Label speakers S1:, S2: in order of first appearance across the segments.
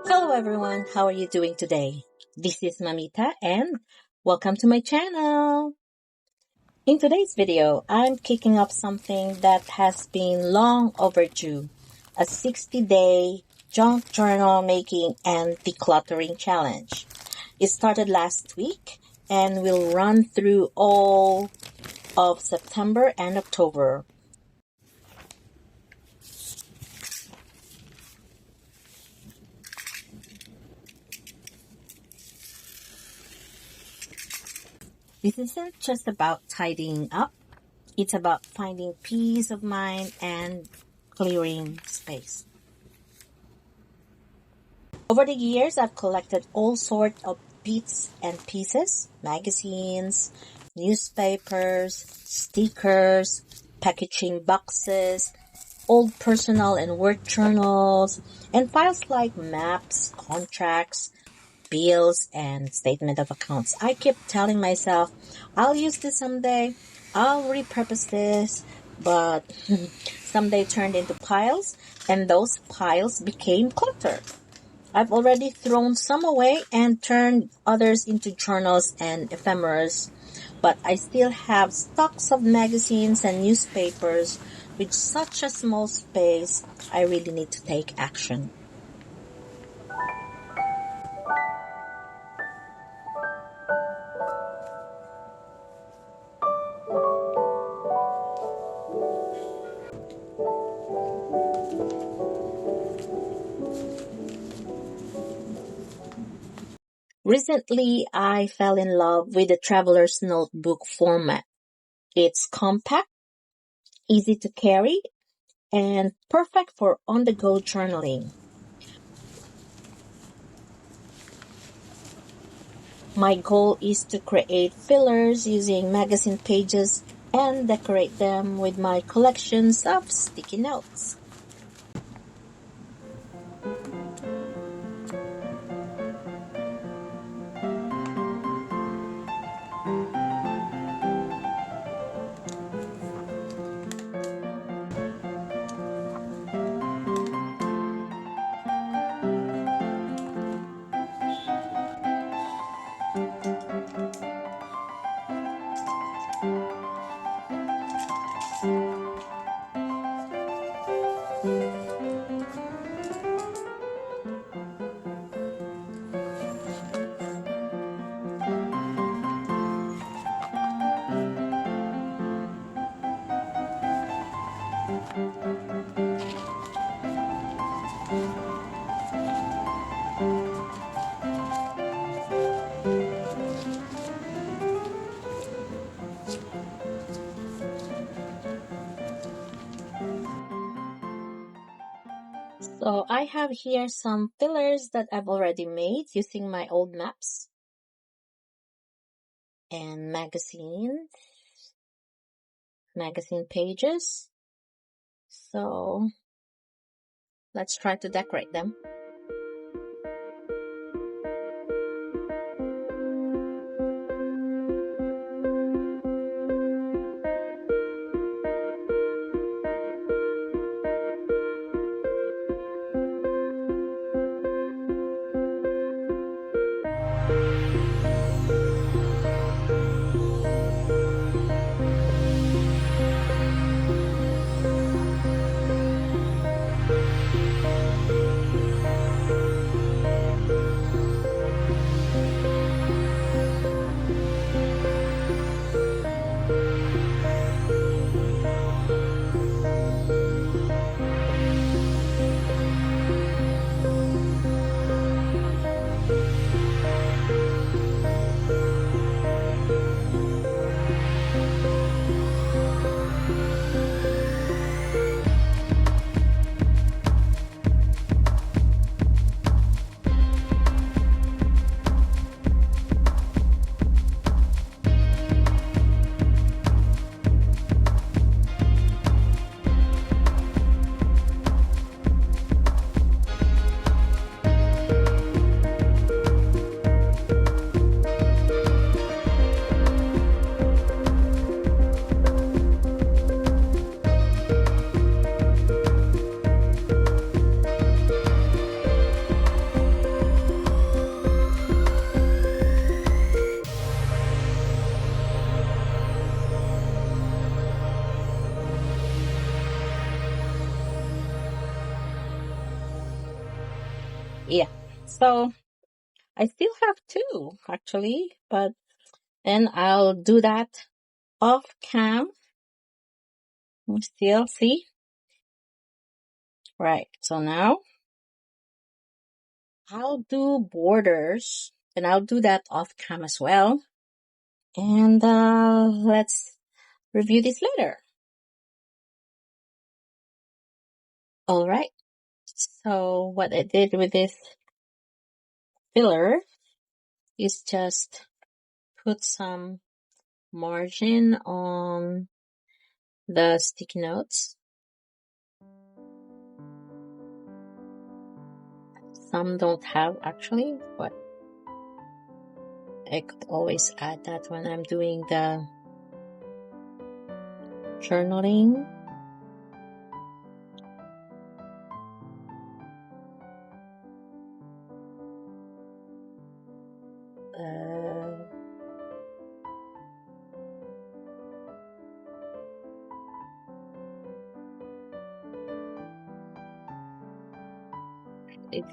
S1: Hello everyone, how are you doing today? This is Mamita and welcome to my channel. In today's video, I'm kicking off something that has been long overdue, a 60-day junk journal making and decluttering challenge. It started last week and will run through all of September and October. This isn't just about tidying up. It's about finding peace of mind and clearing space. Over the years, I've collected all sorts of bits and pieces, magazines, newspapers, stickers, packaging boxes, old personal and work journals, and files like maps, contracts, bills, and statement of accounts. I keep telling myself, I'll use this someday, I'll repurpose this, but someday turned into piles, and those piles became clutter. I've already thrown some away and turned others into journals and ephemeras, but I still have stocks of magazines and newspapers. With such a small space, I really need to take action. Recently, I fell in love with the traveler's notebook format. It's compact, easy to carry, and perfect for on-the-go journaling. My goal is to create fillers using magazine pages and decorate them with my collections of sticky notes. So I have here some fillers that I've already made using my old maps and magazine pages. So let's try to decorate them. So I still have two actually, but then I'll do that off cam. Still see? Right. So now I'll do borders and I'll do that off cam as well. And let's review this later. All right. So what I did with this filler is just put some margin on the sticky notes. Some don't have actually, but I could always add that when I'm doing the journaling.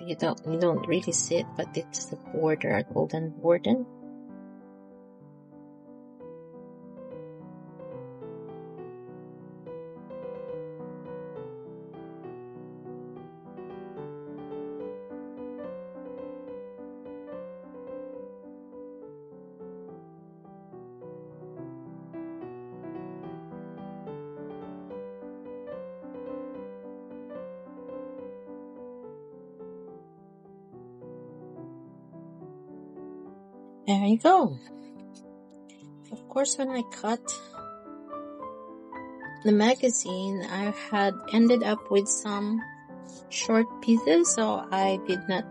S1: You don't really see it, but it's the border, golden border. There you go. Of course, when I cut the magazine, I had ended up with some short pieces, so I did not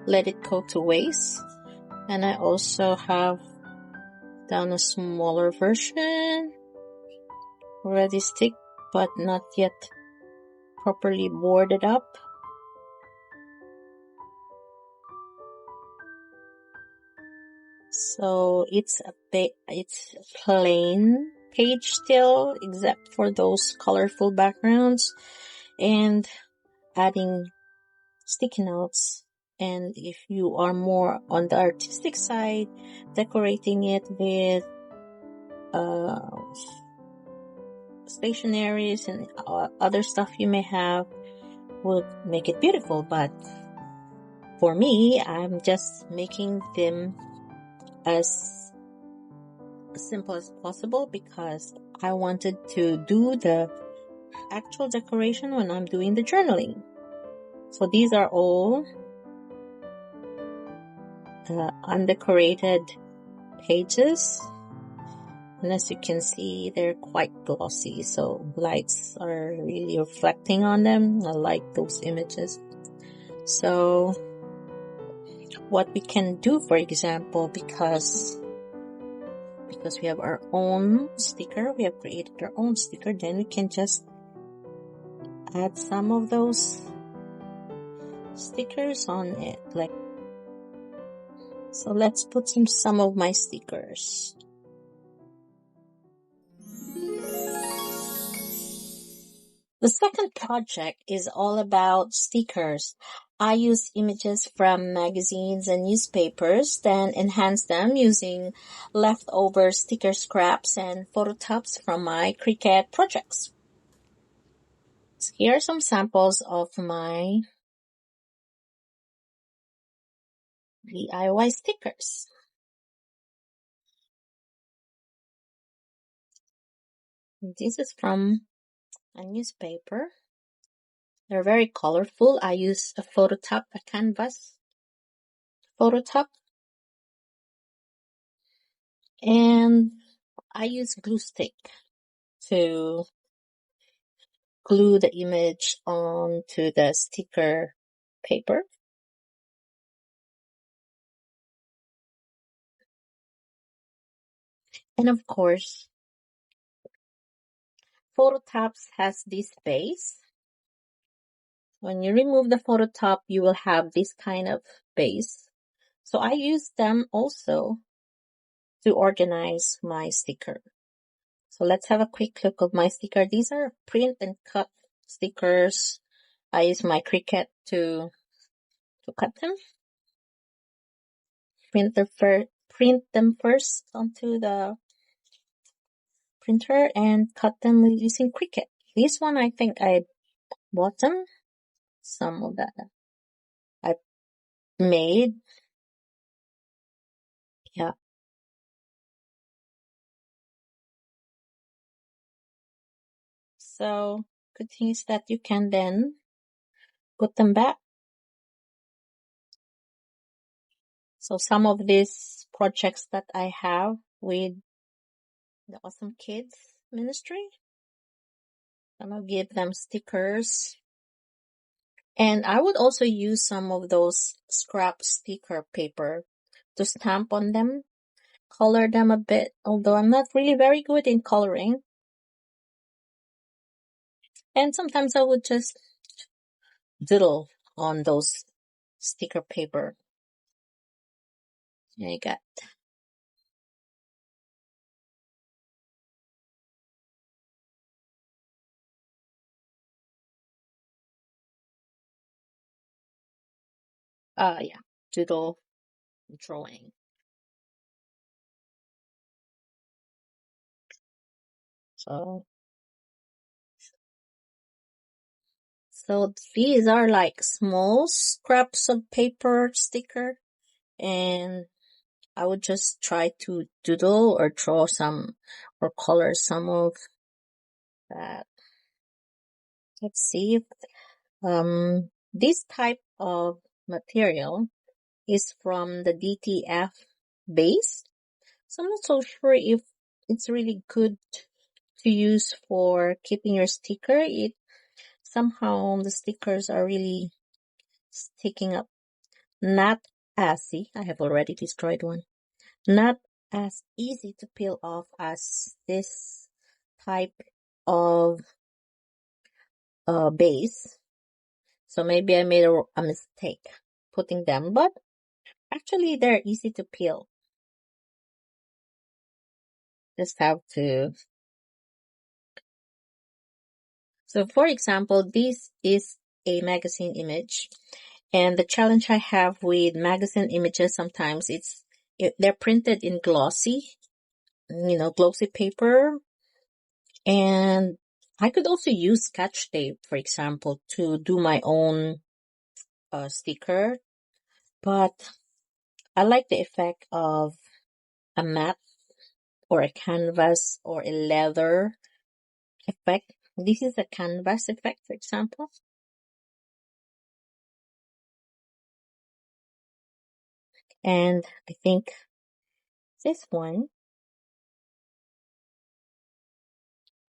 S1: let it go to waste. And I also have done a smaller version, already stick, but not yet properly boarded up. So it's a plain page still, except for those colorful backgrounds, and adding sticky notes. And if you are more on the artistic side, decorating it with stationaries and other stuff you may have would make it beautiful. But for me, I'm just making them as simple as possible because I wanted to do the actual decoration when I'm doing the journaling. So these are all undecorated pages, and as you can see, they're quite glossy, so lights are really reflecting on them. I like those images. So what we can do, for example, because we have our own sticker, we have created our own sticker, then we can just add some of those stickers on it. So let's put some of my stickers. The second project is all about stickers. I use images from magazines and newspapers, then enhance them using leftover sticker scraps and phototops from my Cricut projects. So here are some samples of my DIY stickers. This is from a newspaper. They're very colorful. I use a phototop, a canvas phototop. And I use glue stick to glue the image onto the sticker paper. And of course, Phototops has this base. When you remove the Phototop, you will have this kind of base. So I use them also to organize my sticker. So let's have a quick look of my sticker. These are print and cut stickers. I use my Cricut to to cut them. Print them first onto the printer and cut them using Cricut. This one I think I bought them. Some of that I made. Yeah. So good thing is that you can then put them back. So some of these projects that I have with the Awesome Kids Ministry, I'm gonna give them stickers. And I would also use some of those scrap sticker paper to stamp on them, color them a bit, although I'm not really very good in coloring. And sometimes I would just doodle on those sticker paper. There you got. Yeah, doodle drawing. So these are like small scraps of paper sticker, and I would just try to doodle or draw some or color some of that. Let's see. This type of material is from the DTF base. So I'm not so sure if it's really good to use for keeping your sticker. Somehow the stickers are really sticking up. Not as, see, I have already destroyed one. Not as easy to peel off as this type of base. So maybe I made a mistake putting them, but actually they're easy to peel. Just have to. So for example, this is a magazine image, and the challenge I have with magazine images sometimes they're printed in glossy paper, and I could also use Scotch tape, for example, to do my own sticker, but I like the effect of a matte or a canvas or a leather effect. This is a canvas effect, for example. And I think this one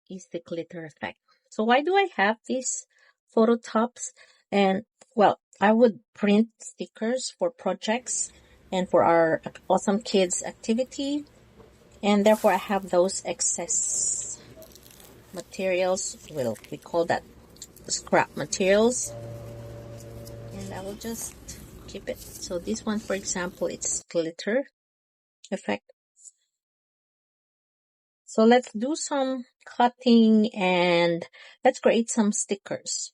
S1: is the glitter effect. So why do I have these photo tops? And well, I would print stickers for projects and for our Awesome Kids activity. And therefore I have those excess materials. Well, we call that scrap materials. And I will just keep it. So this one, for example, it's glitter effect. So let's do some cutting and let's create some stickers.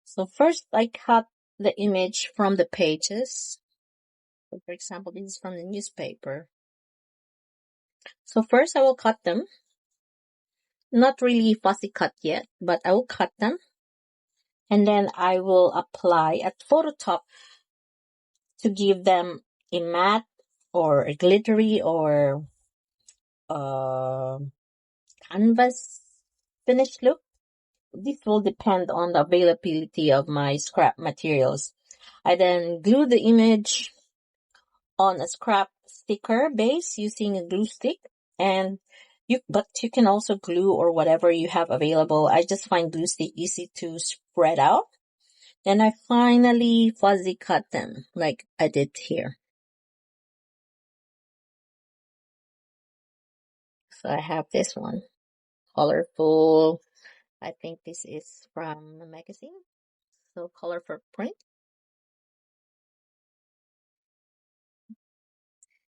S1: So first I cut the image from the pages. So for example, this is from the newspaper. So first I will cut them. Not really fussy cut yet, but I will cut them. And then I will apply a photo top to give them a matte or a glittery or canvas finish look. This will depend on the availability of my scrap materials. I then glue the image on a scrap sticker base using a glue stick, but you can also glue or whatever you have available. I just find glue stick easy to spread out. Then I finally fuzzy cut them like I did here. So I have this one, colorful. I think this is from a magazine. So color for print.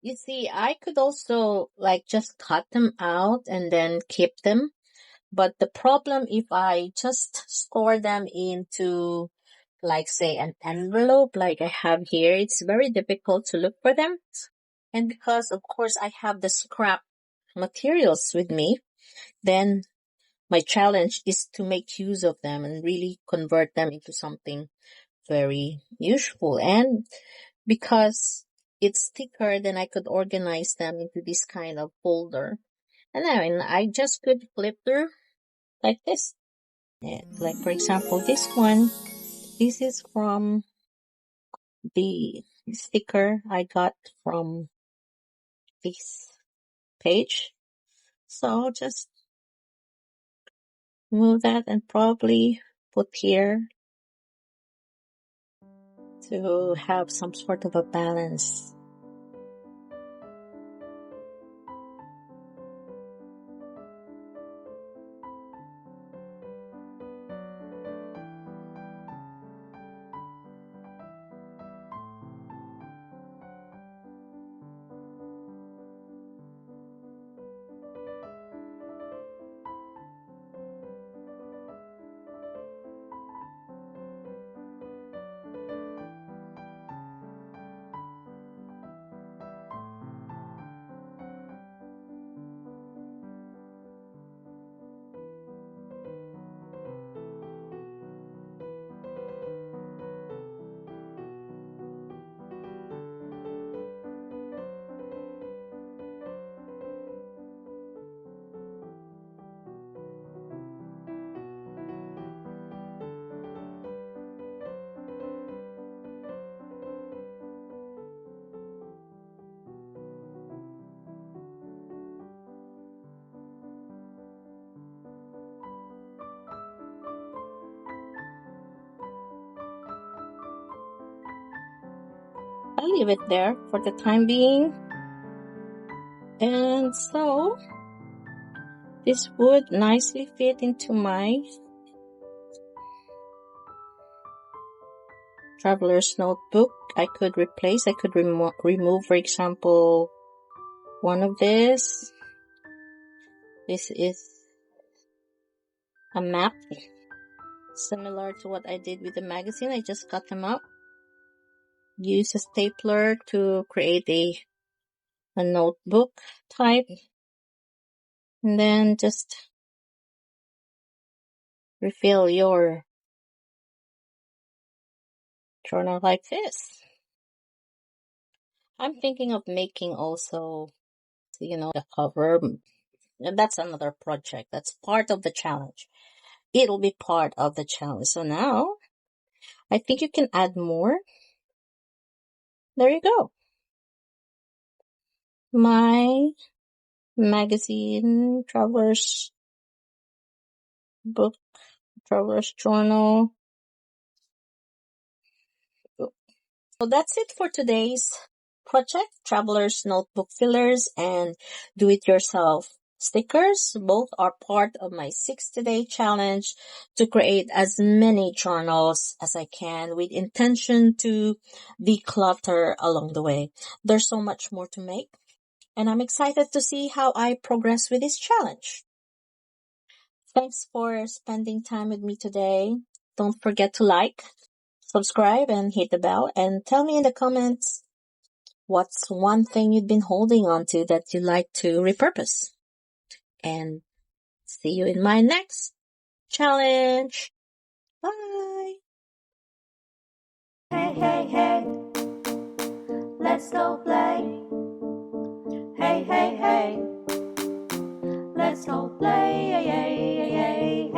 S1: You see, I could also like just cut them out and then keep them. But the problem if I just store them into like say an envelope like I have here, it's very difficult to look for them. And because of course I have the scrap materials with me, then my challenge is to make use of them and really convert them into something very useful. And because it's thicker, then I could organize them into this kind of folder. And then I just could flip through like this. Like for example, this one, this is from the sticker I got from this page. So I'll just move that and probably put here to have some sort of a balance. I'll leave it there for the time being. And so this would nicely fit into my traveler's notebook. I could remove, for example, one of this. This is a map similar to what I did with the magazine. I just cut them up. Use a stapler to create a notebook type. And then just refill your journal like this. I'm thinking of making also, the cover. That's another project. That's part of the challenge. It'll be part of the challenge. So now, I think you can add more. There you go. My magazine, traveler's book, traveler's journal. So that's it for today's project, Traveler's Notebook Fillers and Do-It-Yourself stickers. Both are part of my 60-day challenge to create as many journals as I can with intention to declutter along the way. There's so much more to make, and I'm excited to see how I progress with this challenge. Thanks for spending time with me today. Don't forget to like, subscribe, and hit the bell, and tell me in the comments what's one thing you've been holding on to that you'd like to repurpose. And see you in my next challenge. Bye!
S2: Hey, hey, hey, let's go play. Hey, hey, hey, let's go play. Hey, hey, hey, hey.